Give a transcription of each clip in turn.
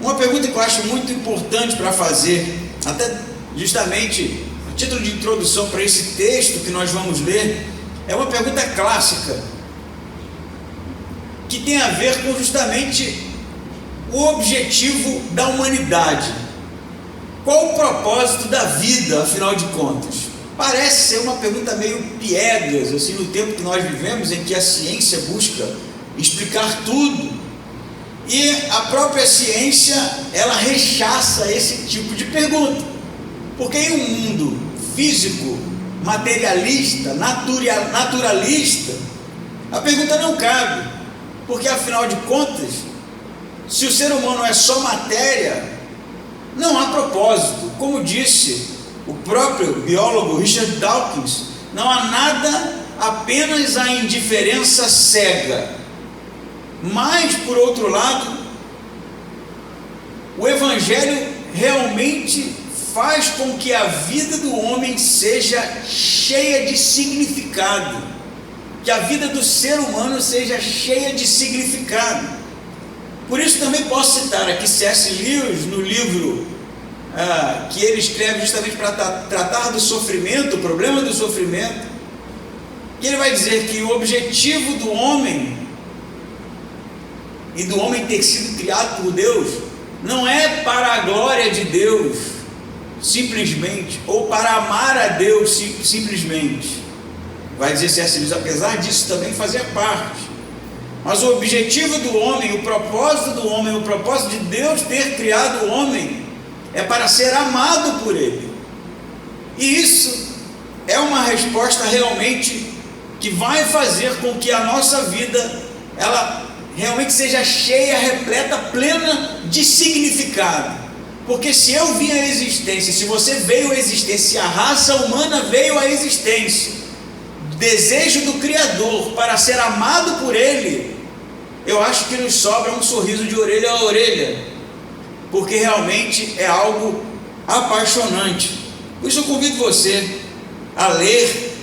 Uma pergunta que eu acho muito importante para fazer, até justamente a título de introdução para esse texto que nós vamos ler, é uma pergunta clássica, que tem a ver com justamente o objetivo da humanidade. Qual o propósito da vida, afinal de contas? Parece ser uma pergunta meio piegas, assim, no tempo que nós vivemos, em que a ciência busca explicar tudo, e a própria ciência, ela rechaça esse tipo de pergunta, porque em um mundo físico, materialista, naturalista, a pergunta não cabe, porque afinal de contas, se o ser humano é só matéria, não há propósito. Como disse o próprio biólogo Richard Dawkins, não há nada, apenas a indiferença cega. Mas, por outro lado, o Evangelho realmente faz com que a vida do homem seja cheia de significado, que a vida do ser humano seja cheia de significado. Por isso também posso citar aqui C.S. Lewis, no livro que ele escreve justamente para tratar do sofrimento, o problema do sofrimento, que ele vai dizer que o objetivo do homem, e do homem ter sido criado por Deus, não é para a glória de Deus, simplesmente, ou para amar a Deus, simplesmente. Vai dizer C.S. Lewis, apesar disso também fazer parte. Mas o objetivo do homem, o propósito do homem, o propósito de Deus ter criado o homem, é para ser amado por Ele. E isso é uma resposta realmente que vai fazer com que a nossa vida, ela realmente seja cheia, repleta, plena de significado. Porque se eu vim à existência, se você veio à existência, se a raça humana veio à existência, desejo do Criador para ser amado por Ele, eu acho que nos sobra um sorriso de orelha a orelha, porque realmente é algo apaixonante. Por isso eu convido você a ler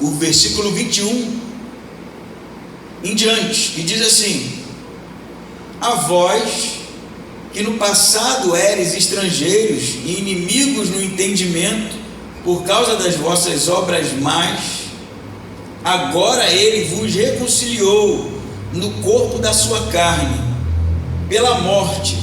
o versículo 21 em diante, que diz assim: a vós que no passado éreis estrangeiros e inimigos no entendimento, por causa das vossas obras más, agora Ele vos reconciliou no corpo da sua carne, pela morte,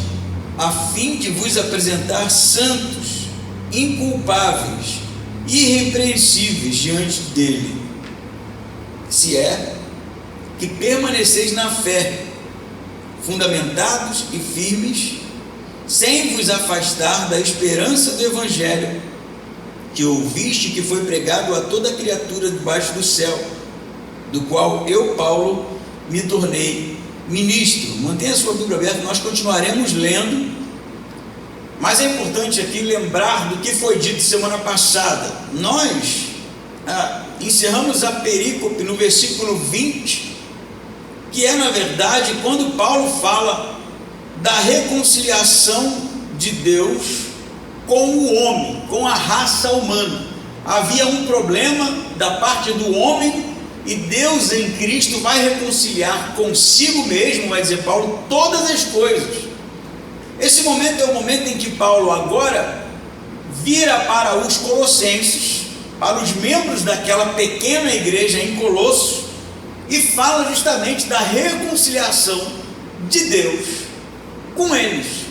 a fim de vos apresentar santos, inculpáveis, irrepreensíveis diante dele, se é que permaneceis na fé, fundamentados e firmes, sem vos afastar da esperança do Evangelho, que ouviste, que foi pregado a toda criatura debaixo do céu, do qual eu, Paulo, me tornei ministro. Mantenha a sua Bíblia aberta, nós continuaremos lendo, mas é importante aqui lembrar do que foi dito semana passada. Nós encerramos a perícope no versículo 20, que é na verdade quando Paulo fala da reconciliação de Deus com o homem, com a raça humana. Havia um problema da parte do homem, e Deus em Cristo vai reconciliar consigo mesmo, vai dizer Paulo, todas as coisas. Esse momento é o momento em que Paulo agora vira para os colossenses, para os membros daquela pequena igreja em Colossos, e fala justamente da reconciliação de Deus com eles.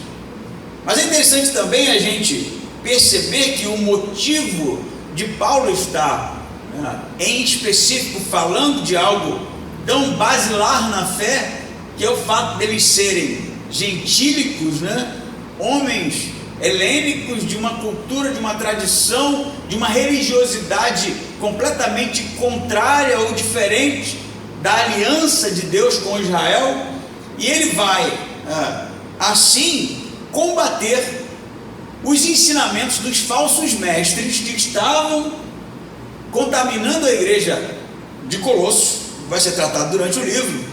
Mas é interessante também a gente perceber que o motivo de Paulo estar em específico falando de algo tão basilar na fé, que é o fato deles serem gentílicos, homens helênicos, de uma cultura, de uma tradição, de uma religiosidade completamente contrária ou diferente da aliança de Deus com Israel, e ele vai assim combater os ensinamentos dos falsos mestres que estavam contaminando a igreja de Colossos, vai ser tratado durante o livro,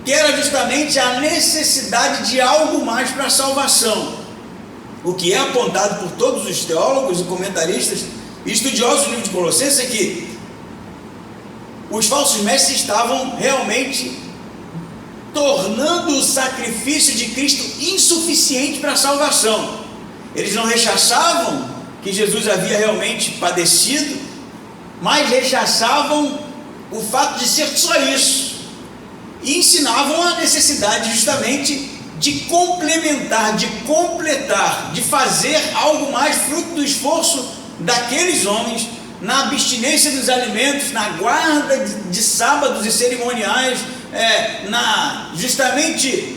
que era justamente a necessidade de algo mais para a salvação. O que é apontado por todos os teólogos e comentaristas e estudiosos do livro de Colossenses é que os falsos mestres estavam realmente tornando o sacrifício de Cristo insuficiente para a salvação. Eles não rechaçavam que Jesus havia realmente padecido, mas rechaçavam o fato de ser só isso, e ensinavam a necessidade justamente de complementar, de completar, de fazer algo mais, fruto do esforço daqueles homens, na abstinência dos alimentos, na guarda de sábados e cerimoniais, na justamente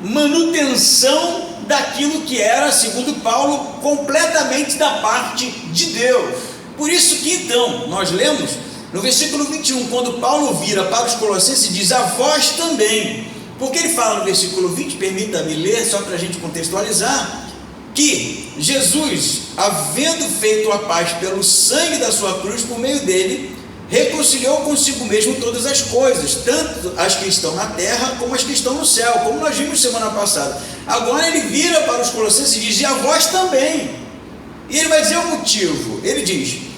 manutenção daquilo que era, segundo Paulo, completamente da parte de Deus. Por isso que então, nós lemos no versículo 21, quando Paulo vira para os Colossenses, diz: a vós também, porque ele fala no versículo 20, permita-me ler, só para a gente contextualizar, que Jesus, havendo feito a paz pelo sangue da sua cruz, por meio dele, reconciliou consigo mesmo todas as coisas, tanto as que estão na terra, como as que estão no céu, como nós vimos semana passada. Agora ele vira para os Colossenses e diz: e a vós também. E ele vai dizer o motivo. Ele diz: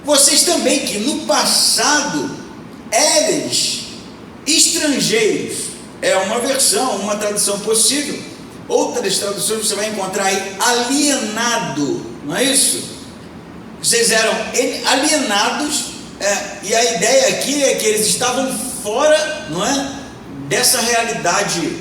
vocês também, que no passado eres estrangeiros, é uma versão, uma tradução possível. Outras traduções você vai encontrar aí alienado, não é isso? Vocês eram alienados, e a ideia aqui é que eles estavam fora, não é, dessa realidade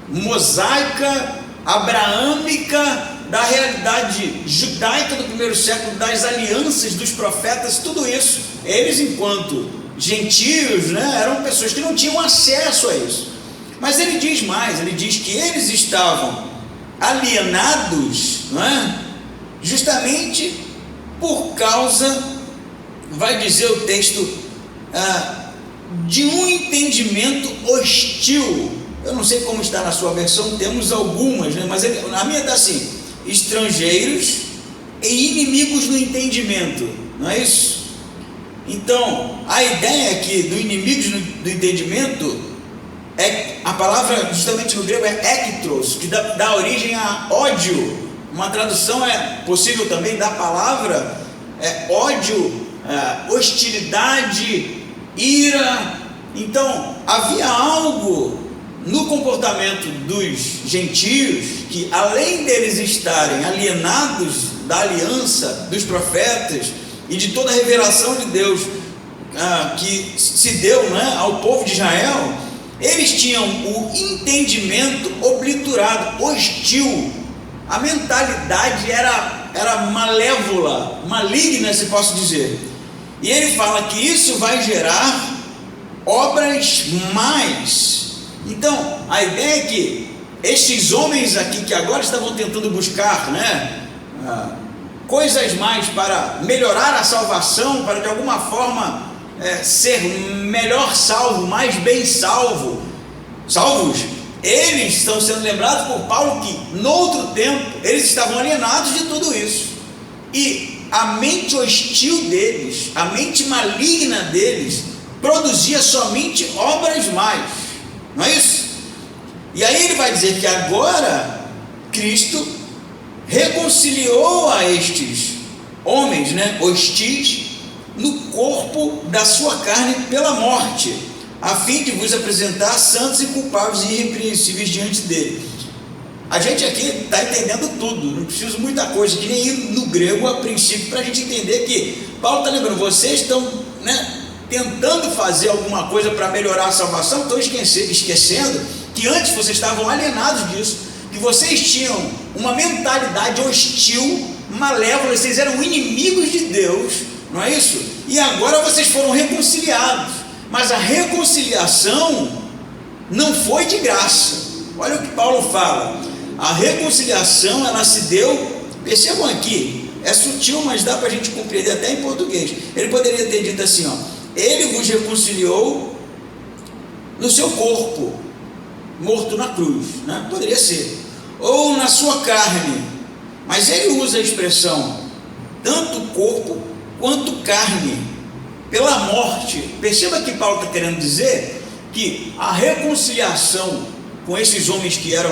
mosaica, abraâmica, da realidade judaica do primeiro século, das alianças dos profetas, tudo isso. Eles, enquanto gentios, né, eram pessoas que não tinham acesso a isso. Mas ele diz mais, ele diz que eles estavam alienados, não é? Justamente por causa, vai dizer o texto, de um entendimento hostil. Eu não sei como está na sua versão, temos algumas, né? Mas a minha está assim: estrangeiros e inimigos no entendimento, não é isso? Então, a ideia aqui do inimigos do entendimento, a palavra justamente no grego é ektros, que dá origem a ódio. Uma tradução possível também da palavra ódio, hostilidade, ira. Então havia algo no comportamento dos gentios que, além deles estarem alienados da aliança dos profetas e de toda a revelação de Deus que se deu, né, ao povo de Israel, eles tinham o entendimento obliterado, hostil. A mentalidade era malévola, maligna, se posso dizer. E ele fala que isso vai gerar obras más. Então, a ideia é que estes homens aqui, que agora estavam tentando buscar, né, coisas mais para melhorar a salvação, para de alguma forma ser melhor salvo, mais bem salvos, eles estão sendo lembrados por Paulo que, noutro tempo, eles estavam alienados de tudo isso, e a mente hostil deles, a mente maligna deles, produzia somente obras más, não é isso? E aí ele vai dizer que agora Cristo reconciliou a estes homens, né, hostis, no corpo da sua carne pela morte, a fim de vos apresentar santos, inculpáveis e irrepreensíveis diante dele. A gente aqui está entendendo tudo, não preciso muita coisa, que nem ir no grego a princípio, para a gente entender que Paulo está lembrando: vocês estão, né, tentando fazer alguma coisa para melhorar a salvação, estão esquecendo que antes vocês estavam alienados disso, que vocês tinham uma mentalidade hostil, malévola, vocês eram inimigos de Deus, não é isso? E agora vocês foram reconciliados, mas a reconciliação não foi de graça. Olha o que Paulo fala: a reconciliação, ela se deu, percebam aqui, é sutil, mas dá para a gente compreender até em português. Ele poderia ter dito assim, ele vos reconciliou no seu corpo, morto na cruz, né? Poderia ser, ou na sua carne, mas ele usa a expressão tanto corpo quanto carne, pela morte. Perceba que Paulo está querendo dizer que a reconciliação com esses homens que eram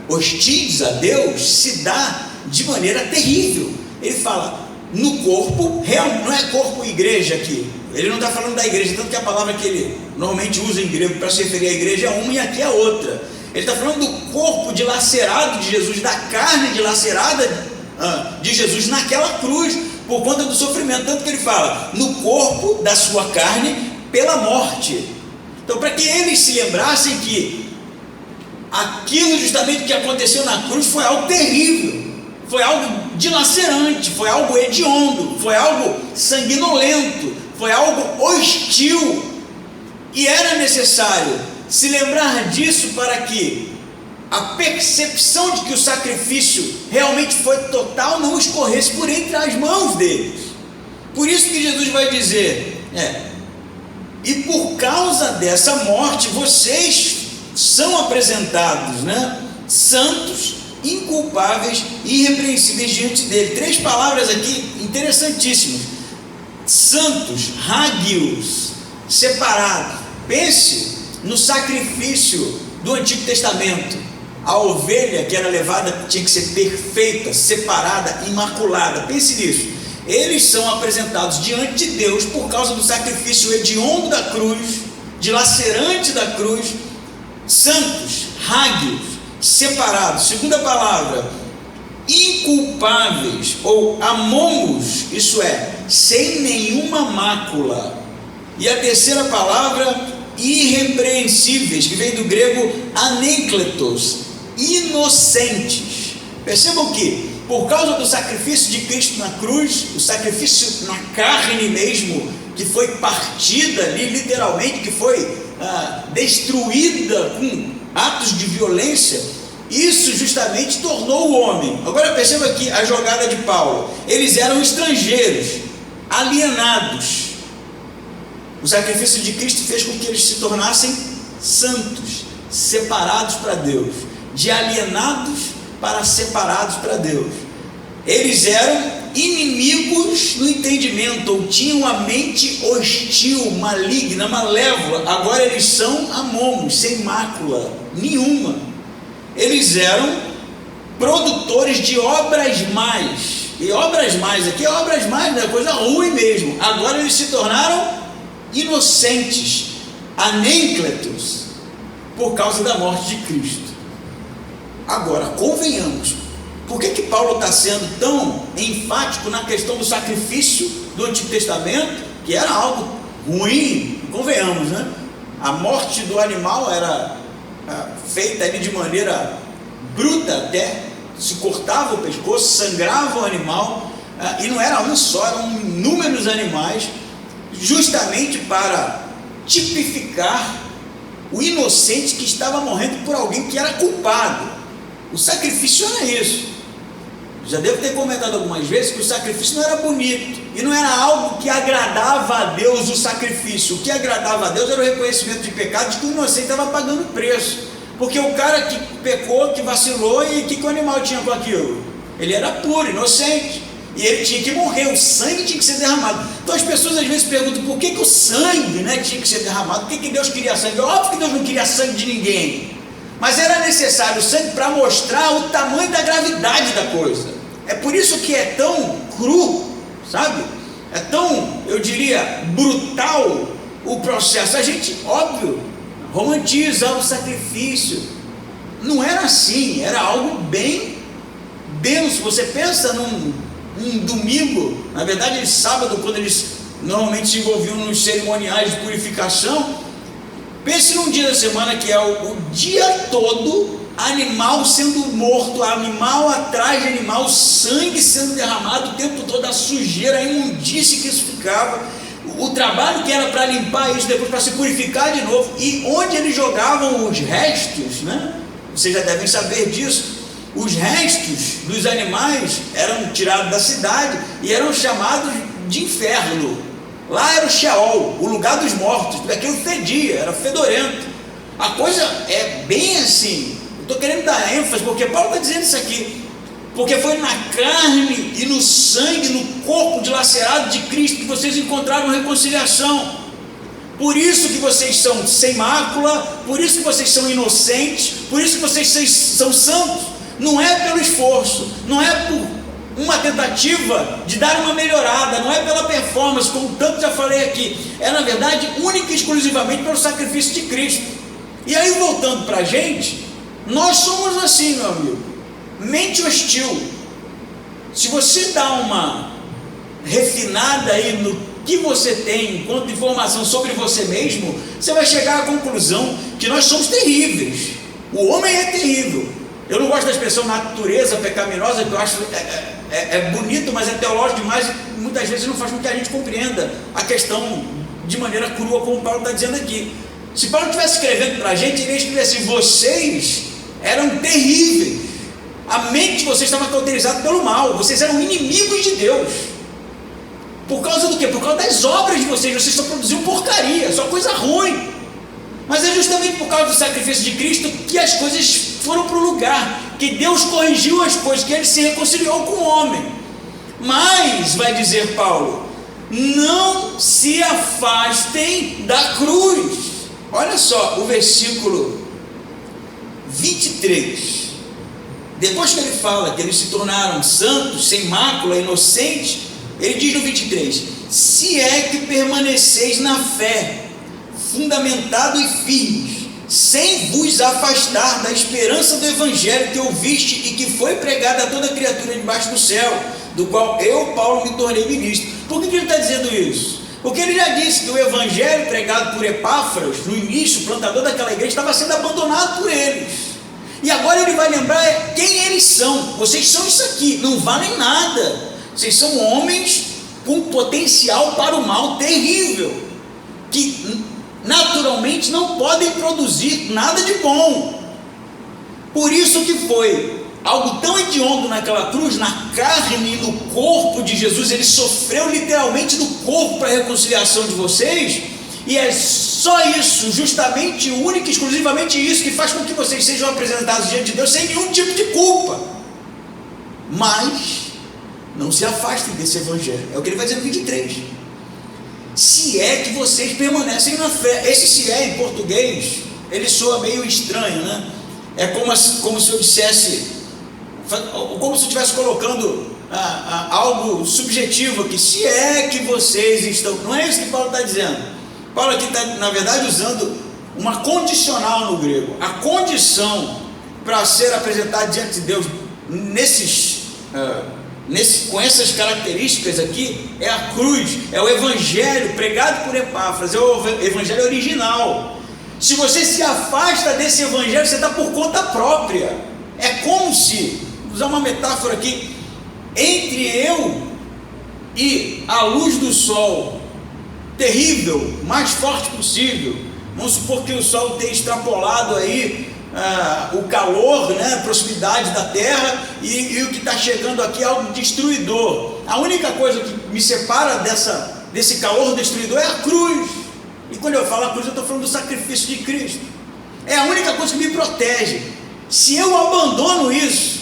hostis a Deus se dá de maneira terrível. Ele fala no corpo real, não é corpo igreja aqui, Ele não está falando da igreja, tanto que a palavra que ele normalmente usa em grego para se referir à igreja é uma e aqui é outra. Ele está falando do corpo dilacerado de Jesus, da carne dilacerada de Jesus naquela cruz, por conta do sofrimento, tanto que ele fala no corpo da sua carne pela morte. Então, para que eles se lembrassem que aquilo justamente que aconteceu na cruz foi algo terrível, foi algo dilacerante, foi algo hediondo, foi algo sanguinolento, foi algo hostil, e era necessário se lembrar disso para que a percepção de que o sacrifício realmente foi total não escorresse por entre as mãos deles. Por isso que Jesus vai dizer, e por causa dessa morte vocês são apresentados, santos, inculpáveis e irrepreensíveis diante dele. 3 palavras aqui interessantíssimas: santos, hagios, separados. Pense no sacrifício do Antigo Testamento. A ovelha que era levada tinha que ser perfeita, separada, imaculada. Pense nisso. Eles são apresentados diante de Deus por causa do sacrifício hediondo da cruz, dilacerante da cruz, santos, hagios, separados. Segunda palavra, inculpáveis ou amomos, isso é, sem nenhuma mácula. E a terceira palavra, irrepreensíveis, que vem do grego anêncletos, inocentes. Percebam que por causa do sacrifício de Cristo na cruz, o sacrifício na carne mesmo, que foi partida ali literalmente, que foi destruída com atos de violência, isso justamente tornou o homem. Agora perceba aqui a jogada de Paulo. Eles eram estrangeiros, alienados. O sacrifício de Cristo fez com que eles se tornassem santos, separados para Deus, de alienados para separados para Deus. Eles eram inimigos no entendimento, ou tinham a mente hostil, maligna, malévola. Agora eles são amomos, sem mácula nenhuma. Eles eram produtores de obras mais, e obras mais aqui, obras mais, é coisa ruim mesmo. Agora eles se tornaram inocentes, anêncletos, por causa da morte de Cristo. Agora, convenhamos, por que Paulo está sendo tão enfático na questão do sacrifício do Antigo Testamento, que era algo ruim? Convenhamos, a morte do animal era feita ali de maneira bruta, até se cortava o pescoço, sangrava o animal, e não era um só, eram inúmeros animais, justamente para tipificar o inocente que estava morrendo por alguém que era culpado. O sacrifício era isso. Já devo ter comentado algumas vezes que o sacrifício não era bonito, e não era algo que agradava a Deus. O sacrifício, o que agradava a Deus era o reconhecimento de pecado, de que o inocente estava pagando preço, porque o cara que pecou, que vacilou, e o que o animal tinha com aquilo? Ele era puro, inocente, e ele tinha que morrer, o sangue tinha que ser derramado. Então as pessoas às vezes perguntam por que o sangue tinha que ser derramado, por que Deus queria sangue? Óbvio que Deus não queria sangue de ninguém, mas era necessário o sangue para mostrar o tamanho da gravidade da coisa. É por isso que é tão cru, sabe? É tão, eu diria, brutal o processo. A gente, óbvio, romantiza o sacrifício. Não era assim, era algo bem denso. Você pensa num domingo, na verdade sábado, quando eles normalmente se envolviam nos cerimoniais de purificação, pense num dia da semana que é o dia todo, animal sendo morto, animal atrás de animal, sangue sendo derramado o tempo todo, a sujeira, a imundície que isso ficava, o trabalho que era para limpar isso, depois para se purificar de novo, e onde eles jogavam os restos, vocês já devem saber disso. Os restos dos animais eram tirados da cidade e eram chamados de inferno. Lá era o Sheol, o lugar dos mortos, aquilo fedia, era fedorento. A coisa é bem assim. Eu estou querendo dar ênfase, porque Paulo está dizendo isso aqui, porque foi na carne e no sangue, no corpo dilacerado de Cristo, que vocês encontraram reconciliação. Por isso que vocês são sem mácula, por isso que vocês são inocentes, por isso que vocês são santos. Não é pelo esforço, não é por uma tentativa de dar uma melhorada, não é pela performance, como tanto já falei aqui, é na verdade única e exclusivamente pelo sacrifício de Cristo. E aí, voltando para a gente, nós somos assim, meu amigo, mente hostil. Se você dá uma refinada aí no que você tem enquanto informação sobre você mesmo, você vai chegar à conclusão que nós somos terríveis. O homem é terrível. Eu não gosto da expressão natureza pecaminosa, que eu acho bonito, mas é teológico demais e muitas vezes não faz com que a gente compreenda a questão de maneira crua, como Paulo está dizendo aqui. Se Paulo estivesse escrevendo para a gente, ele ia escrever assim: vocês eram terríveis, a mente de vocês estava cauterizada pelo mal, vocês eram inimigos de Deus. Por causa do quê? Por causa das obras de vocês só produziam porcaria, só coisa ruim. Mas é justamente por causa do sacrifício de Cristo que as coisas foram para o lugar, que Deus corrigiu as coisas, que Ele se reconciliou com o homem. Mas, vai dizer Paulo, não se afastem da cruz. Olha só o versículo 23. Depois que ele fala que eles se tornaram santos, sem mácula, inocentes, ele diz no 23: se é que permaneceis na fé, fundamentado e firmes, sem vos afastar da esperança do evangelho que ouviste e que foi pregada a toda criatura debaixo do céu, do qual eu, Paulo, me tornei ministro. Por que ele está dizendo isso? Porque ele já disse que o evangelho pregado por Epáfras, no início, o plantador daquela igreja, estava sendo abandonado por eles. E agora ele vai lembrar quem eles são. Vocês são isso aqui, não valem nada. Vocês são homens com potencial para o mal terrível, que naturalmente não podem produzir nada de bom. Por isso que foi algo tão hediondo naquela cruz, na carne e no corpo de Jesus. Ele sofreu literalmente no corpo para a reconciliação de vocês, e é só isso, justamente, único e exclusivamente isso, que faz com que vocês sejam apresentados diante de Deus sem nenhum tipo de culpa. Mas não se afastem desse evangelho, é o que ele vai dizer no 23. Se é que vocês permanecem na fé. Esse se é, em português, ele soa meio estranho, né? É como se eu dissesse, como se eu estivesse colocando algo subjetivo aqui. Se é que vocês estão... Não é isso que Paulo está dizendo. Paulo aqui está, na verdade, usando uma condicional no grego. A condição para ser apresentado diante de Deus com essas características aqui é a cruz, é o evangelho pregado por Epáfras, é o evangelho original. Se você se afasta desse evangelho, você está por conta própria. É como se, vou usar uma metáfora aqui, entre eu e a luz do sol terrível, mais forte possível, vamos supor que o sol tenha extrapolado aí o calor, né, a proximidade da terra, e o que está chegando aqui é algo destruidor. A única coisa que me separa desse calor destruidor é a cruz. E quando eu falo a cruz, eu estou falando do sacrifício de Cristo. É a única coisa que me protege. Se eu abandono isso,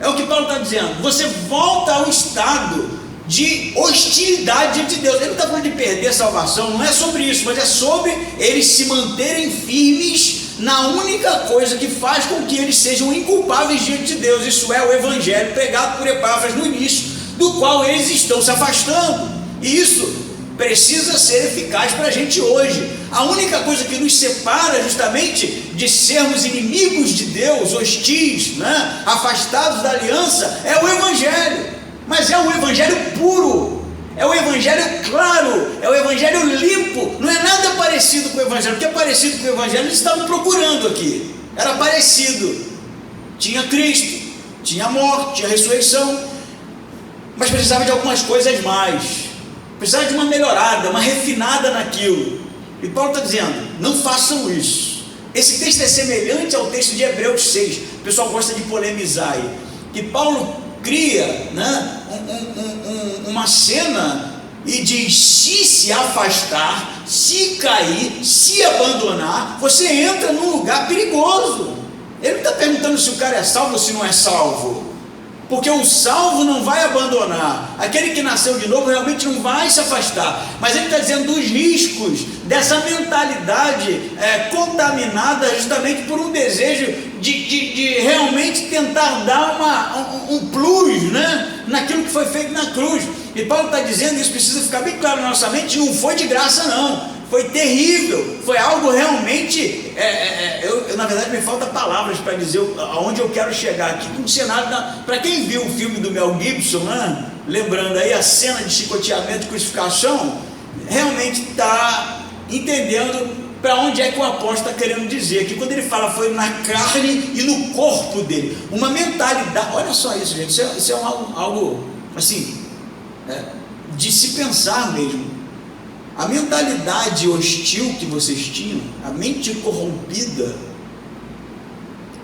é o que Paulo está dizendo, você volta ao estado de hostilidade diante de Deus. Ele não está falando de perder a salvação, não é sobre isso, mas é sobre eles se manterem firmes na única coisa que faz com que eles sejam inculpáveis diante de Deus. Isso é o evangelho pregado por Epáfras no início, do qual eles estão se afastando. E isso precisa ser eficaz para a gente hoje. A única coisa que nos separa justamente de sermos inimigos de Deus, hostis, né, afastados da aliança, é o evangelho. Mas é o evangelho puro, é o evangelho claro, é o evangelho limpo. Não é nada parecido com o evangelho. O que é parecido com o evangelho eles estavam procurando aqui. Era parecido, tinha Cristo, tinha morte, tinha ressurreição, mas precisava de algumas coisas mais, precisava de uma melhorada, uma refinada naquilo. E Paulo está dizendo, não façam isso. Esse texto é semelhante ao texto de Hebreus 6. O pessoal gosta de polemizar aí, que Paulo cria, né, uma cena e diz: se afastar, se cair, se abandonar, você entra num lugar perigoso. Ele não está perguntando se o cara é salvo ou se não é salvo, porque o salvo não vai abandonar, aquele que nasceu de novo realmente não vai se afastar, mas ele está dizendo dos riscos dessa mentalidade contaminada justamente por um desejo de realmente tentar dar um plus, né, naquilo que foi feito na cruz. E Paulo está dizendo, isso precisa ficar bem claro na nossa mente, não foi de graça não, foi terrível, foi algo realmente, na verdade me falta palavras para dizer aonde eu quero chegar aqui, com o cenário, para quem viu o filme do Mel Gibson, né? Lembrando aí a cena de chicoteamento e crucificação, realmente está entendendo para onde é que o apóstolo está querendo dizer, que quando ele fala foi na carne e no corpo dele, uma mentalidade, olha só isso gente, isso é algo assim, de se pensar mesmo. A mentalidade hostil que vocês tinham, a mente corrompida,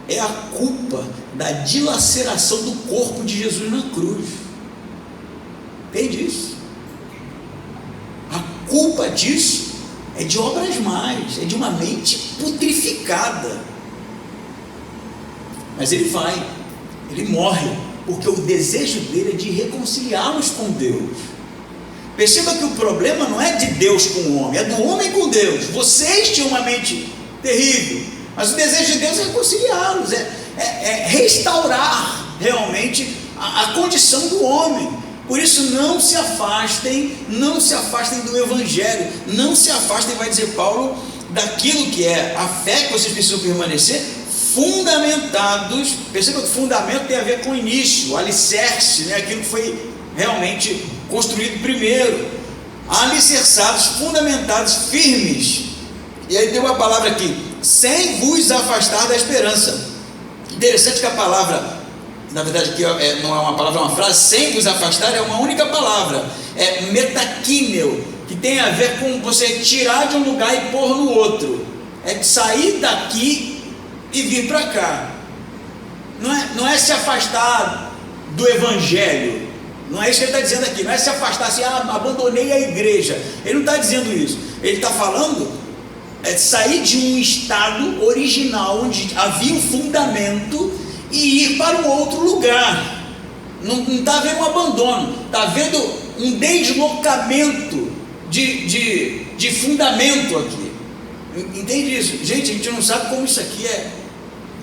é a culpa da dilaceração do corpo de Jesus na cruz. Entende isso? A culpa disso é de obras más, é de uma mente putrificada. Mas ele morre, porque o desejo dele é de reconciliá-los com Deus. Perceba que o problema não é de Deus com o homem, é do homem com Deus. Vocês tinham uma mente terrível, mas o desejo de Deus é reconciliá-los, é restaurar realmente a condição do homem. Por isso não se afastem do Evangelho, não se afastem, vai dizer Paulo, daquilo que é a fé que vocês precisam permanecer, fundamentados. Perceba que fundamento tem a ver com o início, o alicerce, né? Aquilo que foi realmente construído primeiro, alicerçados, fundamentados, firmes. E aí tem uma palavra aqui, sem vos afastar da esperança. Interessante que a palavra, na verdade aqui não é uma palavra, é uma frase, sem vos afastar é uma única palavra, é metaquíneo, que tem a ver com você tirar de um lugar e pôr no outro, é de sair daqui e vir para cá. Não é se afastar do Evangelho, não é isso que ele está dizendo aqui, não é se afastar assim, abandonei a igreja, ele não está dizendo isso, ele está falando sair de um estado original, onde havia um fundamento, e ir para um outro lugar. Não está havendo um abandono, está havendo um deslocamento de fundamento aqui. Entende isso? Gente, a gente não sabe como isso aqui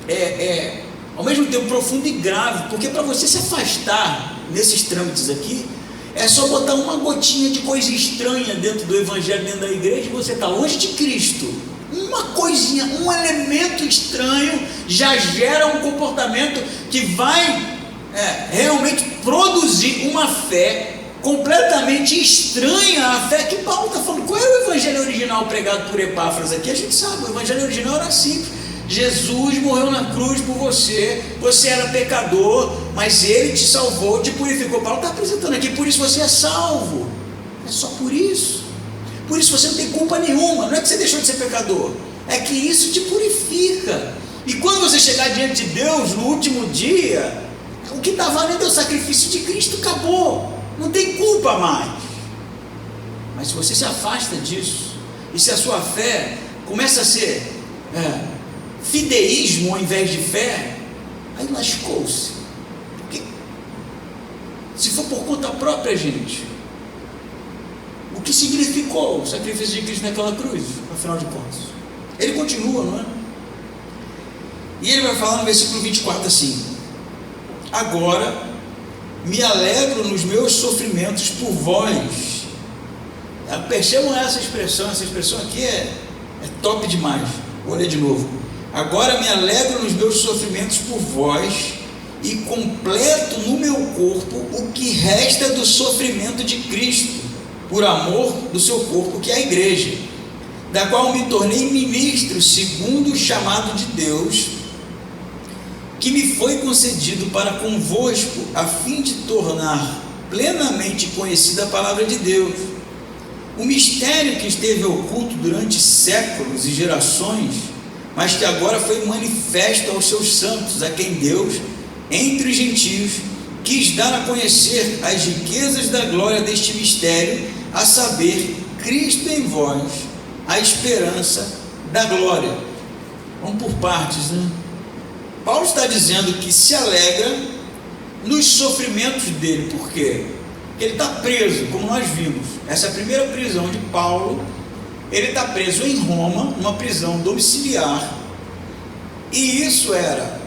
é ao mesmo tempo profundo e grave, porque para você se afastar nesses trâmites aqui, é só botar uma gotinha de coisa estranha dentro do Evangelho, dentro da igreja, e você está longe de Cristo. Uma coisinha, um elemento estranho já gera um comportamento que vai realmente produzir uma fé completamente estranha à fé que Paulo está falando. Qual era o Evangelho original pregado por Epáfras aqui? A gente sabe, o Evangelho original era simples. Jesus morreu na cruz por você, você era pecador, mas Ele te salvou, te purificou. Paulo está apresentando aqui, por isso você é salvo, é só por isso você não tem culpa nenhuma, não é que você deixou de ser pecador, é que isso te purifica, e quando você chegar diante de Deus no último dia, o que está valendo é o sacrifício de Cristo, acabou, não tem culpa mais. Mas se você se afasta disso, e se a sua fé começa a ser fideísmo ao invés de fé, aí lascou-se. Porque se for por conta própria, gente, o que significou o sacrifício de Cristo naquela cruz, afinal de contas? Ele continua, não é? E ele vai falar no versículo 24 assim: agora me alegro nos meus sofrimentos por vós. Percebam essa expressão aqui é top demais. Vou ler de novo. Agora me alegro nos meus sofrimentos por vós, e completo no meu corpo o que resta do sofrimento de Cristo, por amor do seu corpo, que é a igreja, da qual me tornei ministro segundo o chamado de Deus, que me foi concedido para convosco, a fim de tornar plenamente conhecida a palavra de Deus, o mistério que esteve oculto durante séculos e gerações, mas que agora foi manifesto aos seus santos, a quem Deus, entre os gentios, quis dar a conhecer as riquezas da glória deste mistério, a saber, Cristo em vós, a esperança da glória. Vamos por partes, né? Paulo está dizendo que se alegra nos sofrimentos dele. Por quê? Porque ele está preso, como nós vimos. Essa é a primeira prisão de Paulo. Ele está preso em Roma, numa prisão domiciliar, e isso era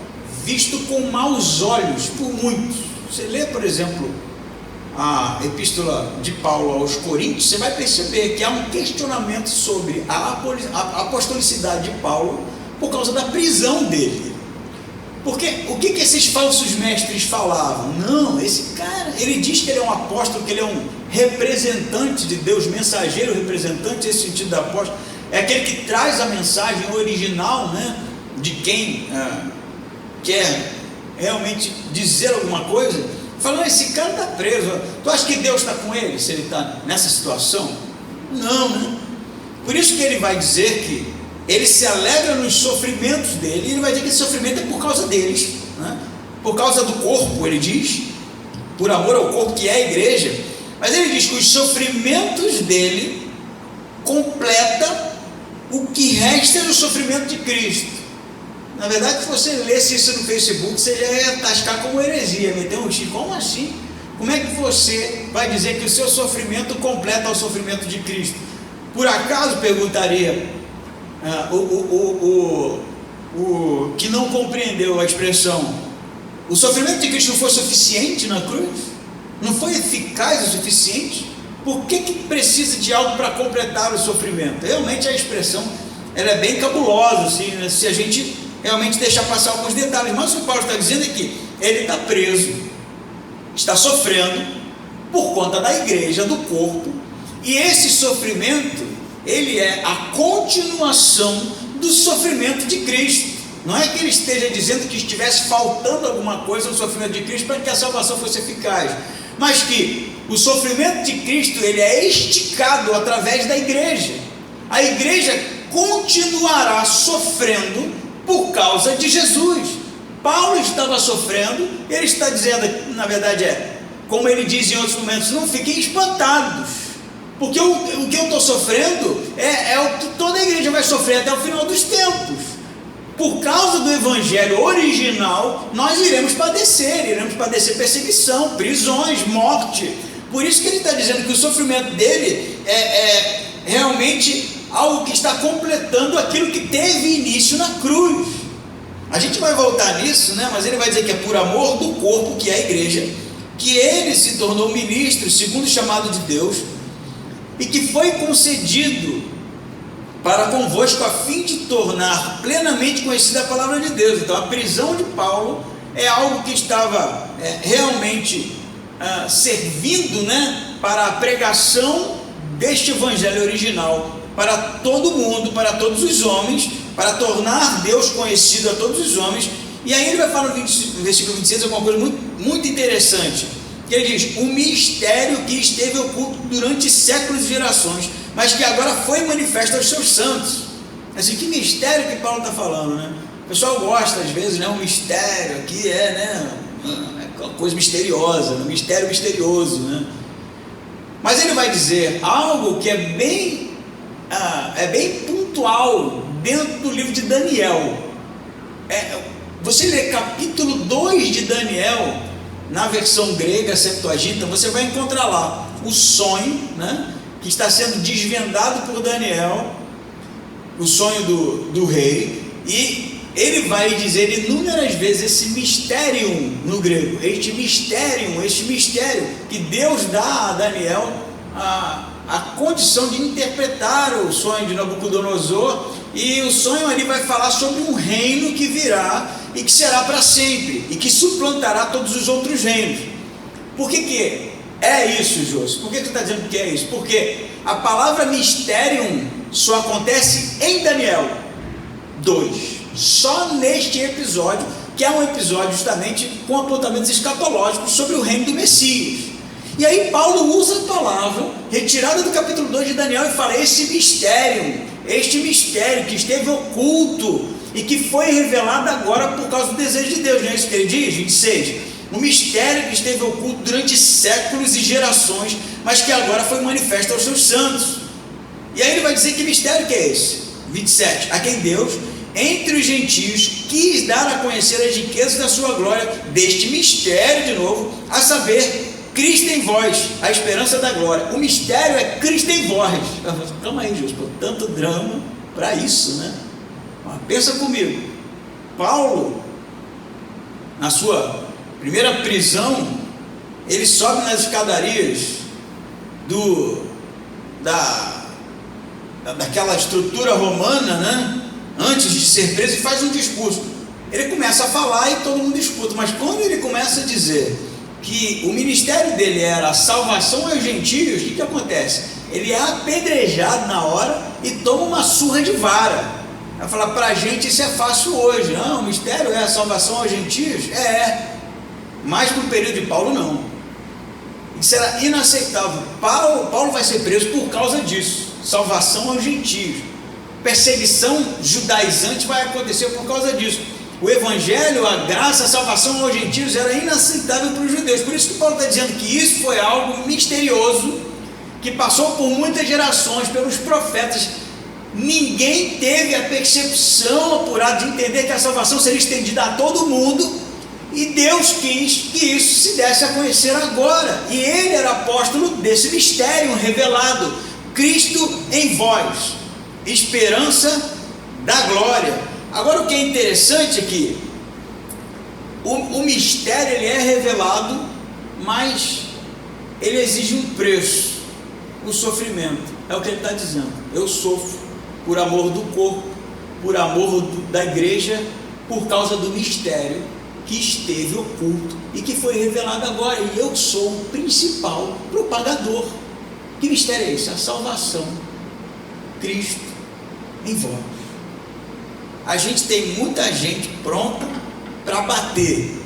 visto com maus olhos por muitos. Você lê, por exemplo, a epístola de Paulo aos Coríntios, você vai perceber que há um questionamento sobre a apostolicidade de Paulo por causa da prisão dele. Porque o que esses falsos mestres falavam? Não, esse cara, ele diz que ele é um apóstolo, que ele é um representante de Deus, mensageiro, representante, esse sentido da apóstolo, é aquele que traz a mensagem original, né, de quem quer realmente dizer alguma coisa. Falando, esse cara está preso, tu acha que Deus está com ele, se ele está nessa situação? Não, né? Por isso que ele vai dizer que ele se alegra nos sofrimentos dele, e ele vai dizer que esse sofrimento é por causa deles, né? Por causa do corpo, ele diz, por amor ao corpo que é a igreja. Mas ele diz que os sofrimentos dele completa o que resta do sofrimento de Cristo. Na verdade, se você lesse isso no Facebook, você já ia tascar como heresia, meter um tiro. Como assim? Como é que você vai dizer que o seu sofrimento completa o sofrimento de Cristo? Por acaso, perguntaria o que não compreendeu a expressão, o sofrimento de Cristo não foi suficiente na cruz? Não foi eficaz o suficiente? Por que precisa de algo para completar o sofrimento? Realmente a expressão ela é bem cabulosa, assim, né? Se a gente realmente deixar passar alguns detalhes. Mas o que Paulo está dizendo é que ele está preso, está sofrendo por conta da igreja, do corpo, e esse sofrimento ele é a continuação do sofrimento de Cristo. Não é que ele esteja dizendo que estivesse faltando alguma coisa no sofrimento de Cristo para que a salvação fosse eficaz, mas que o sofrimento de Cristo ele é esticado através da igreja. A igreja continuará sofrendo por causa de Jesus. Paulo estava sofrendo, ele está dizendo, na verdade como ele diz em outros momentos, não fiquem espantados, porque o que eu estou sofrendo é o que toda a igreja vai sofrer até o final dos tempos. Por causa do evangelho original, nós iremos padecer perseguição, prisões, morte. Por isso que ele está dizendo que o sofrimento dele é realmente algo que está completando aquilo que teve início na cruz. A gente vai voltar nisso, né? Mas ele vai dizer que é por amor do corpo, que é a igreja, que ele se tornou ministro segundo o chamado de Deus, e que foi concedido para convosco a fim de tornar plenamente conhecida a palavra de Deus. Então a prisão de Paulo é algo que estava realmente servindo, né, para a pregação deste evangelho original para todo mundo, para todos os homens, para tornar Deus conhecido a todos os homens. E aí ele vai falar no versículo 26 alguma coisa muito, muito interessante, que ele diz: o mistério que esteve oculto durante séculos e gerações, mas que agora foi manifesto aos seus santos. Assim, que mistério que Paulo está falando, né? O pessoal gosta às vezes, né? Um mistério aqui é uma coisa misteriosa, um mistério misterioso, né? Mas ele vai dizer algo que é bem pontual dentro do livro de Daniel. Você lê capítulo 2 de Daniel, na versão grega, Septuaginta, você vai encontrar lá o sonho, né, que está sendo desvendado por Daniel, o sonho do rei, e ele vai dizer inúmeras vezes esse mysterium no grego, este mistério que Deus dá a Daniel a condição de interpretar o sonho de Nabucodonosor. E o sonho ali vai falar sobre um reino que virá e que será para sempre, e que suplantará todos os outros reinos. Por que é isso, Jôs? Por que tu está dizendo que é isso? Porque a palavra mysterium só acontece em Daniel 2, só neste episódio, que é um episódio justamente com apontamentos escatológicos sobre o reino do Messias. E aí Paulo usa a palavra retirada do capítulo 2 de Daniel e fala: este mistério que esteve oculto e que foi revelado agora por causa do desejo de Deus. Não é isso que ele diz? 26. Um mistério que esteve oculto durante séculos e gerações, mas que agora foi manifesto aos seus santos. E aí ele vai dizer que mistério que é esse? 27. A quem Deus, entre os gentios, quis dar a conhecer as riquezas da sua glória, deste mistério, de novo, a saber, Cristo em vós, a esperança da glória. O mistério é Cristo em vós. Calma aí, Jesus, tanto drama para isso, né? Mas pensa comigo. Paulo, na sua primeira prisão, ele sobe nas escadarias daquela estrutura romana, né? Antes de ser preso, e faz um discurso. Ele começa a falar e todo mundo escuta, mas quando ele começa a dizer que o ministério dele era a salvação aos gentios, o que acontece? Ele é apedrejado na hora e toma uma surra de vara. Vai falar, para a gente isso é fácil hoje. Não, o mistério é a salvação aos gentios? Mas no período de Paulo não. Isso era inaceitável. Paulo vai ser preso por causa disso. Salvação aos gentios. Perseguição judaizante vai acontecer por causa disso. O evangelho, a graça, a salvação aos gentios era inaceitável para os judeus. Por isso que Paulo está dizendo que isso foi algo misterioso, que passou por muitas gerações, pelos profetas. Ninguém teve a percepção apurada de entender que a salvação seria estendida a todo mundo, e Deus quis que isso se desse a conhecer agora, e ele era apóstolo desse mistério revelado, Cristo em vós, esperança da glória. Agora, o que é interessante é que o mistério ele é revelado, mas ele exige um preço, o sofrimento. É o que ele está dizendo. Eu sofro por amor do corpo, por amor da igreja, por causa do mistério que esteve oculto e que foi revelado agora, e eu sou o principal propagador. Que mistério é esse? A salvação, Cristo em vós. A gente tem muita gente pronta para bater,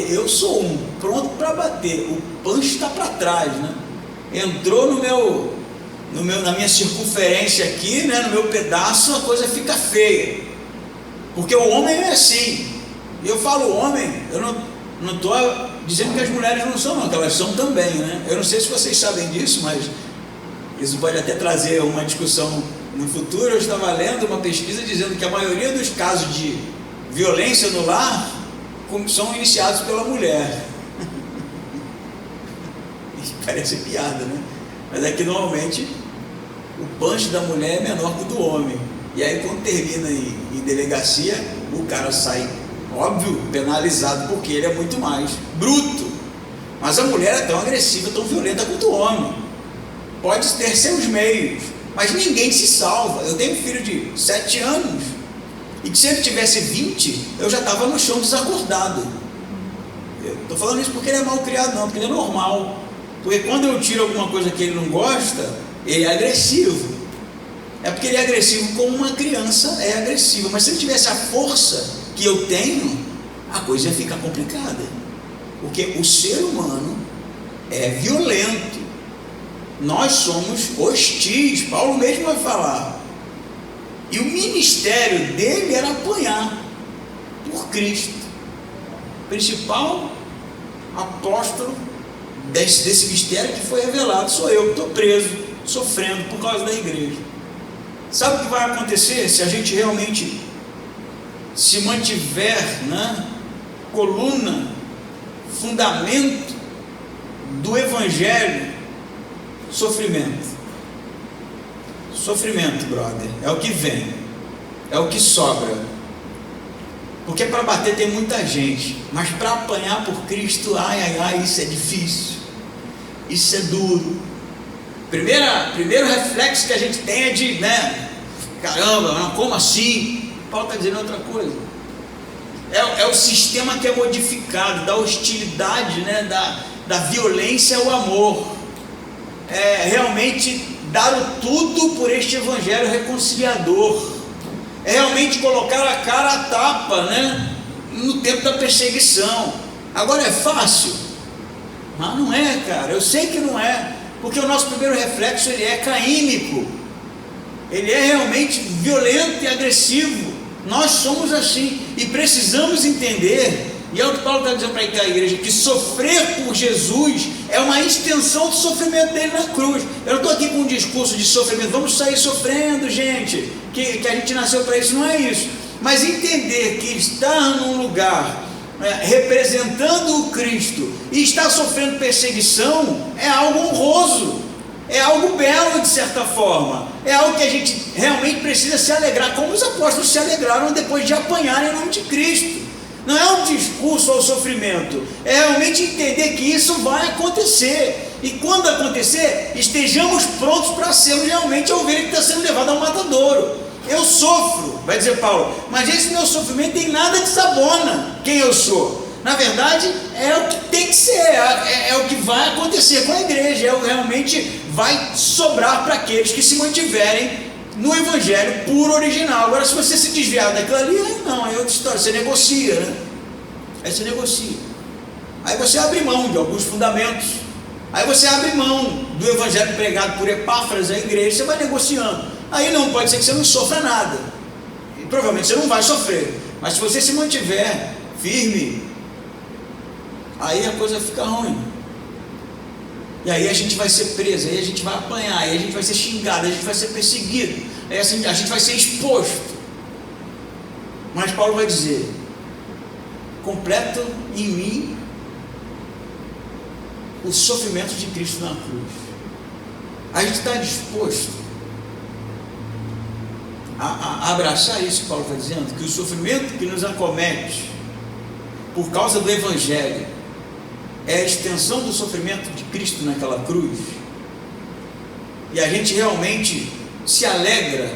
eu sou pronto para bater, o punch está para trás, né? Entrou na minha circunferência aqui, né, no meu pedaço, a coisa fica feia, porque o homem é assim. E eu falo homem, eu não estou dizendo que as mulheres não são, não, que elas são também, né? Eu não sei se vocês sabem disso, mas isso pode até trazer uma discussão no futuro. Eu estava lendo uma pesquisa dizendo que a maioria dos casos de violência no lar são iniciados pela mulher. Parece piada, né? Mas é que normalmente o punch da mulher é menor que o do homem. E aí quando termina em delegacia, o cara sai, óbvio, penalizado, porque ele é muito mais bruto. Mas a mulher é tão agressiva, tão violenta quanto o homem. Pode ter seus meios, mas ninguém se salva. Eu tenho um filho de 7 anos, e que se ele tivesse 20, eu já estava no chão desacordado. Eu estou falando isso porque ele é mal criado, não, porque ele é normal. Porque quando eu tiro alguma coisa que ele não gosta, ele é agressivo. É porque ele é agressivo como uma criança é agressiva. Mas se ele tivesse a força que eu tenho, a coisa ia ficar complicada. Porque o ser humano é violento. Nós somos hostis. Paulo mesmo vai falar. E o ministério dele era apanhar por Cristo. O principal apóstolo desse mistério que foi revelado sou eu, que estou preso, sofrendo por causa da igreja. Sabe o que vai acontecer se a gente realmente se mantiver, né, coluna, fundamento do evangelho? Sofrimento. Sofrimento, brother, é o que vem, é o que sobra. Porque para bater tem muita gente, mas para apanhar por Cristo, isso é difícil, isso é duro. Primeiro reflexo que a gente tem é de, caramba, como assim? Paulo está dizendo outra coisa. É o sistema que é modificado, da hostilidade, da violência ao amor. É realmente dar o tudo por este evangelho reconciliador. É realmente colocar a cara a tapa, no tempo da perseguição. Agora é fácil? Mas não é, cara, eu sei que não é, porque o nosso primeiro reflexo ele é caínico, ele é realmente violento e agressivo. Nós somos assim e precisamos entender, e é o que Paulo está dizendo para a igreja, que sofrer por Jesus é uma extensão do sofrimento dele na cruz. Eu não estou aqui com um discurso de sofrimento, vamos sair sofrendo, gente, que a gente nasceu para isso, não é isso. Mas entender que estar num lugar representando o Cristo e estar sofrendo perseguição é algo honroso, é algo belo de certa forma, é algo que a gente realmente precisa se alegrar, como os apóstolos se alegraram depois de apanhar em nome de Cristo. Não é um discurso curso ao sofrimento, é realmente entender que isso vai acontecer, e quando acontecer, estejamos prontos para sermos realmente a ovelha que está sendo levada ao matadouro. Eu sofro, vai dizer Paulo, mas esse meu sofrimento tem nada que desabona quem eu sou. Na verdade, é o que tem que ser, é o que vai acontecer com a igreja, é o que realmente vai sobrar para aqueles que se mantiverem no evangelho puro original. Agora, se você se desviar daquilo ali, aí não, é outra história, você negocia, né? Aí você negocia, aí você abre mão de alguns fundamentos, aí você abre mão do evangelho pregado por Epáfras à igreja, você vai negociando. Aí não, pode ser que você não sofra nada, e provavelmente você não vai sofrer, mas se você se mantiver firme, aí a coisa fica ruim, e aí a gente vai ser preso, aí a gente vai apanhar, aí a gente vai ser xingado, aí a gente vai ser perseguido, aí assim, a gente vai ser exposto. Mas Paulo vai dizer: completo em mim o sofrimento de Cristo na cruz. A gente está disposto a abraçar isso que Paulo está dizendo, que o sofrimento que nos acomete por causa do evangelho é a extensão do sofrimento de Cristo naquela cruz, e a gente realmente se alegra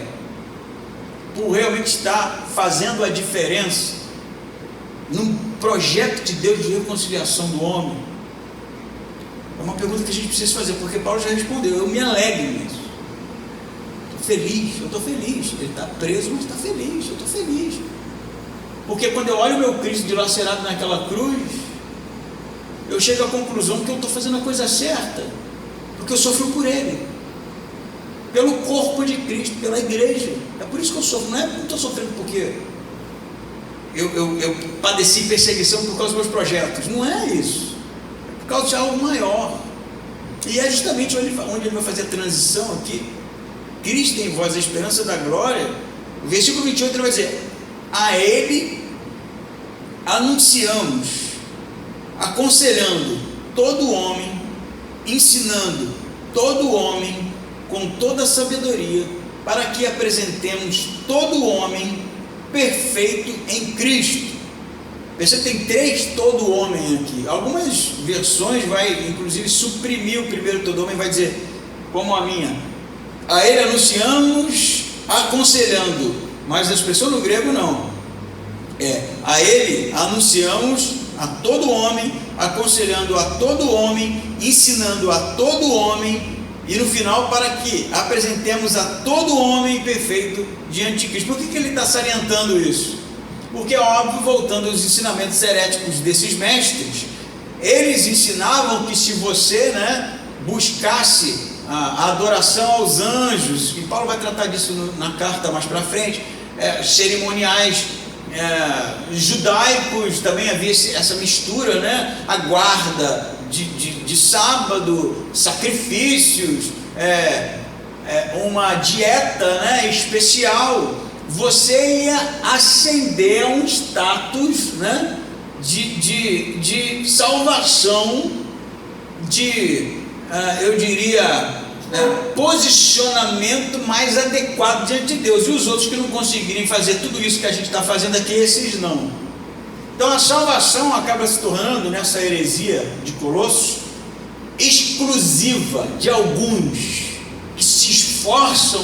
por realmente estar fazendo a diferença num projeto de Deus de reconciliação do homem. É uma pergunta que a gente precisa fazer, porque Paulo já respondeu: eu me alegro nisso, estou feliz, eu estou feliz. Ele está preso, mas está feliz, eu estou feliz, porque quando eu olho o meu Cristo dilacerado naquela cruz, eu chego à conclusão que eu estou fazendo a coisa certa, porque eu sofro por Ele, pelo corpo de Cristo, pela igreja. É por isso que eu sofro, não é porque eu estou sofrendo porque eu padeci perseguição por causa dos meus projetos, não é isso, é por causa de algo maior, e é justamente onde ele vai fazer a transição aqui. Cristo em vós, a esperança da glória. O versículo 28 ele vai dizer: a Ele anunciamos, aconselhando todo homem, ensinando todo homem com toda sabedoria, para que apresentemos todo homem perfeito em Cristo. Você tem 3 todo homem aqui. Algumas versões vai inclusive suprimir o primeiro todo homem, vai dizer como a minha: a Ele anunciamos, aconselhando. Mas a expressão no grego não, a Ele anunciamos a todo homem, aconselhando a todo homem, ensinando a todo homem, e no final, para que apresentemos a todo homem perfeito diante de Cristo. Por que ele está salientando isso? Porque é óbvio, voltando aos ensinamentos heréticos desses mestres, eles ensinavam que se você, buscasse a adoração aos anjos, e Paulo vai tratar disso na carta mais para frente, cerimoniais judaicos, também havia essa mistura, a guarda de sábado, sacrifícios, uma dieta especial, você ia ascender a um status de salvação, eu diria, posicionamento mais adequado diante de Deus. E os outros que não conseguirem fazer tudo isso que a gente está fazendo aqui, esses não. Então a salvação acaba se tornando, nessa heresia de Colossos, exclusiva de alguns que se esforçam,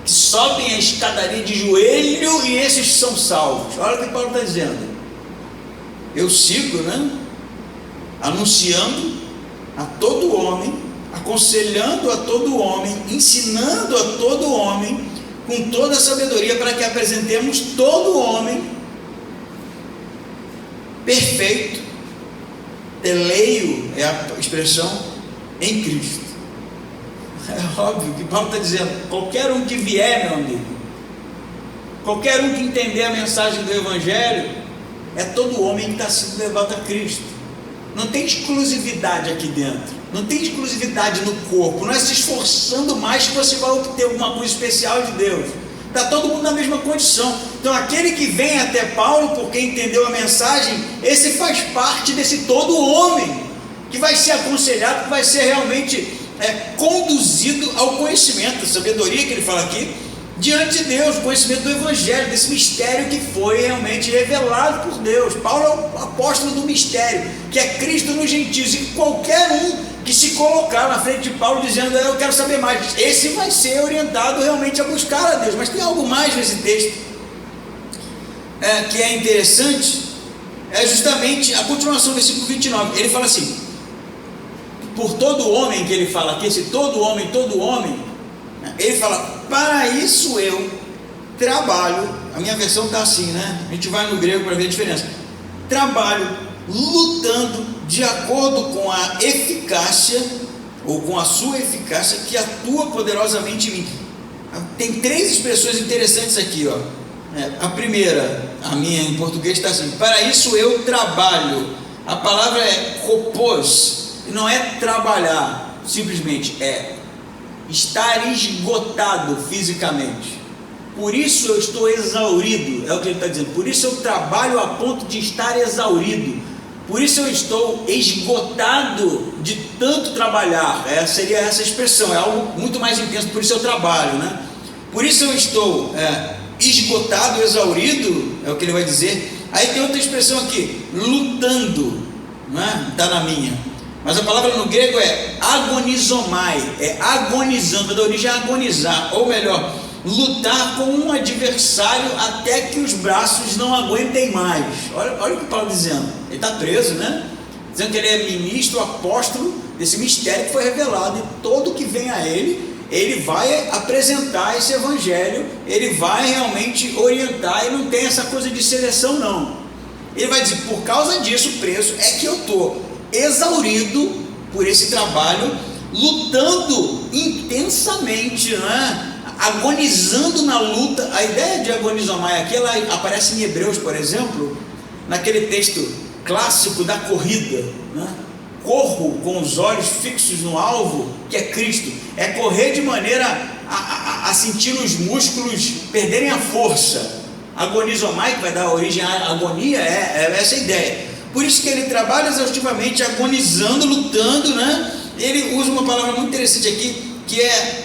que sobem a escadaria de joelho, e esses são salvos. Olha o que Paulo está dizendo: eu sigo, anunciando a todo homem, aconselhando a todo homem, ensinando a todo homem com toda a sabedoria, para que apresentemos todo homem perfeito, eleio é a expressão, em Cristo. É óbvio que Paulo está dizendo: qualquer um que vier, meu amigo, qualquer um que entender a mensagem do Evangelho, é todo homem que está sendo levado a Cristo. Não tem exclusividade aqui dentro, não tem exclusividade no corpo, não é se esforçando mais que você vai obter alguma coisa especial de Deus. Está todo mundo na mesma condição. Então aquele que vem até Paulo porque entendeu a mensagem, esse faz parte desse todo homem que vai ser aconselhado, que vai ser realmente conduzido ao conhecimento. A sabedoria que ele fala aqui diante de Deus, o conhecimento do Evangelho, desse mistério que foi realmente revelado por Deus. Paulo é o apóstolo do mistério, que é Cristo nos gentios, e qualquer um que se colocar na frente de Paulo dizendo, eu quero saber mais, esse vai ser orientado realmente a buscar a Deus. Mas tem algo mais nesse texto que é interessante, é justamente a continuação do versículo 29, ele fala assim, por todo homem, que ele fala aqui, esse todo homem, ele fala, para isso eu trabalho, a minha versão está assim, né? A gente vai no grego para ver a diferença, trabalho lutando de acordo com a eficácia, ou com a sua eficácia, que atua poderosamente em mim. Tem 3 expressões interessantes aqui, ó. A primeira, a minha em português está assim, para isso eu trabalho. A palavra é kopos, não é trabalhar, simplesmente é estar esgotado fisicamente. Por isso eu estou exaurido, é o que ele está dizendo. Por isso eu trabalho a ponto de estar exaurido. Por isso eu estou esgotado de tanto trabalhar. Seria essa expressão, é algo muito mais intenso. Por isso eu trabalho, né? Por isso eu estou esgotado, exaurido, é o que ele vai dizer. Aí tem outra expressão aqui, lutando, né? Está na minha. Mas a palavra no grego é agonizomai, é agonizando, da origem é agonizar, ou melhor, lutar com um adversário até que os braços não aguentem mais. Olha o que Paulo está dizendo, ele está preso, né? Dizendo que ele é ministro, apóstolo desse mistério que foi revelado, e todo que vem a ele vai apresentar esse evangelho, ele vai realmente orientar, e não tem essa coisa de seleção não. Ele vai dizer, por causa disso, o preço é que eu estou exaurido por esse trabalho, lutando intensamente, né? Agonizando na luta. A ideia de agonizomai aqui, ela aparece em Hebreus, por exemplo, naquele texto clássico da corrida, né? Corro com os olhos fixos no alvo, que é Cristo. É correr de maneira a sentir os músculos perderem a força. Agonizomai, que vai dar origem à agonia, é essa a ideia. Por isso que ele trabalha exaustivamente, agonizando, lutando, né? Ele usa uma palavra muito interessante aqui, que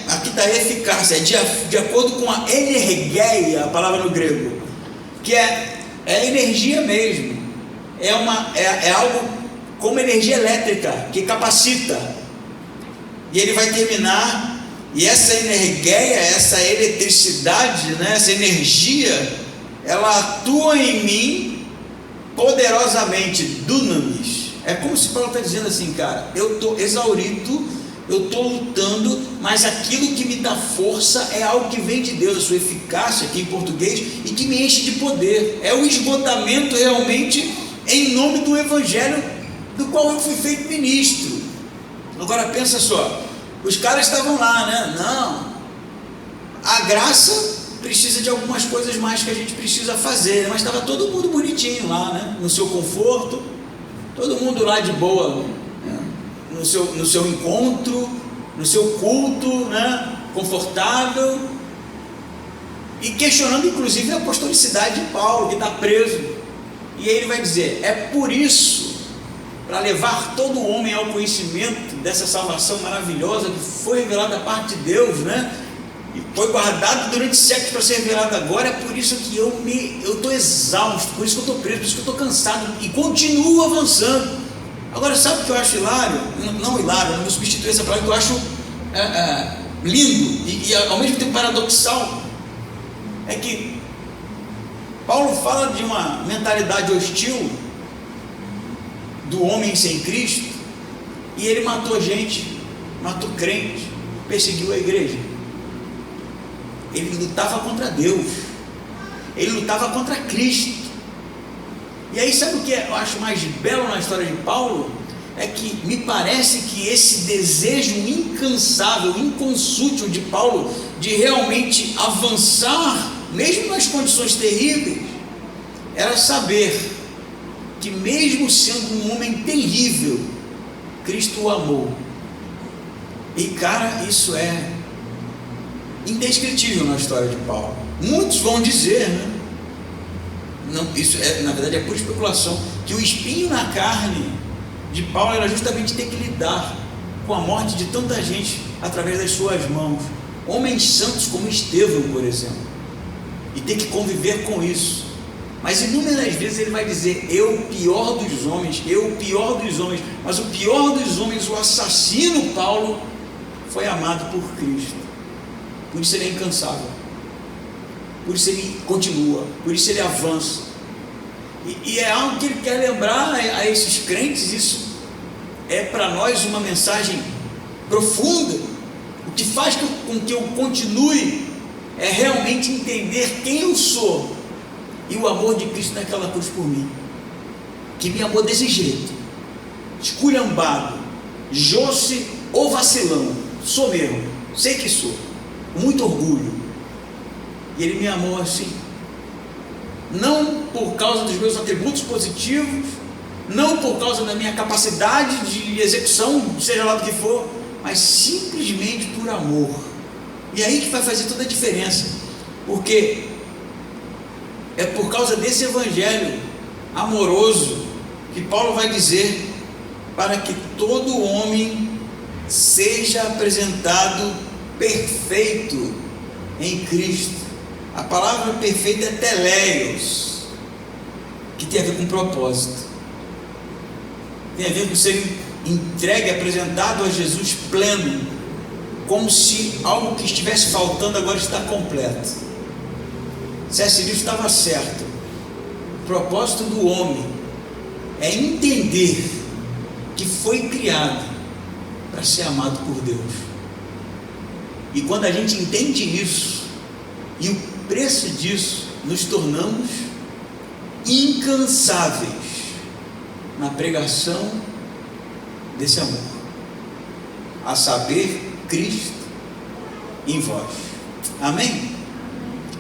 aqui está eficácia, de acordo com a energeia, a palavra no grego, que é energia mesmo, é algo como energia elétrica, que capacita. E ele vai terminar, e essa energeia, essa eletricidade, né, essa energia, ela atua em mim poderosamente, dunamis. É como se Paulo está dizendo assim, cara, eu estou exaurido, eu estou lutando, mas aquilo que me dá força é algo que vem de Deus, a sua eficácia aqui em português, e que me enche de poder. É o esgotamento realmente em nome do evangelho do qual eu fui feito ministro. Agora pensa só, os caras estavam lá, né? Não, a graça precisa de algumas coisas mais que a gente precisa fazer, mas estava todo mundo bonitinho lá, né? No seu conforto, todo mundo lá de boa, né? no seu encontro, no seu culto, né? Confortável, e questionando inclusive a apostolicidade de Paulo, que está preso. E aí ele vai dizer, é por isso, para levar todo homem ao conhecimento dessa salvação maravilhosa que foi revelada da parte de Deus, né? E foi guardado durante séculos para ser revelado agora. É por isso que eu estou exausto, por isso que eu estou preso, por isso que eu estou cansado e continuo avançando. Agora, sabe o que eu acho hilário? Não hilário, não vou substituir essa palavra, que eu acho lindo e ao mesmo tempo paradoxal, é que Paulo fala de uma mentalidade hostil do homem sem Cristo, e ele matou gente, matou crente, perseguiu a igreja. Ele lutava contra Deus, ele lutava contra Cristo. E aí sabe o que eu acho mais belo na história de Paulo? É que me parece que esse desejo incansável, inconsútil de Paulo, de realmente avançar, mesmo nas condições terríveis, era saber que mesmo sendo um homem terrível, Cristo o amou. E cara, isso é indescritível na história de Paulo. Muitos vão dizer, né? Não, isso na verdade é pura especulação, que o espinho na carne de Paulo era justamente ter que lidar com a morte de tanta gente através das suas mãos. homens santos como Estevão, por exemplo, e ter que conviver com isso. Mas inúmeras vezes ele vai dizer: eu, o pior dos homens, eu, o pior dos homens. Mas o pior dos homens, o assassino Paulo, foi amado por Cristo. Por isso ele é incansável, por isso ele continua, por isso ele avança. E é algo que ele quer lembrar a esses crentes. Isso é para nós uma mensagem profunda. O que faz com que eu continue é realmente entender quem eu sou e o amor de Cristo naquela cruz por mim, que me amou desse jeito, esculhambado, josse ou vacilão, sou mesmo, sei que sou, com muito orgulho, e ele me amou assim, não por causa dos meus atributos positivos, não por causa da minha capacidade de execução, seja lá do que for, mas simplesmente por amor. E aí que vai fazer toda a diferença, porque é por causa desse evangelho amoroso que Paulo vai dizer: para que todo homem seja apresentado perfeito em Cristo. A palavra perfeita é teleios, que tem a ver com propósito, tem a ver com ser entregue, apresentado a Jesus pleno, como se algo que estivesse faltando agora está completo. C.S. Lewis estava certo. O propósito do homem é entender que foi criado para ser amado por Deus. E quando a gente entende isso e o preço disso, nos tornamos incansáveis na pregação desse amor, a saber, Cristo em vós. Amém?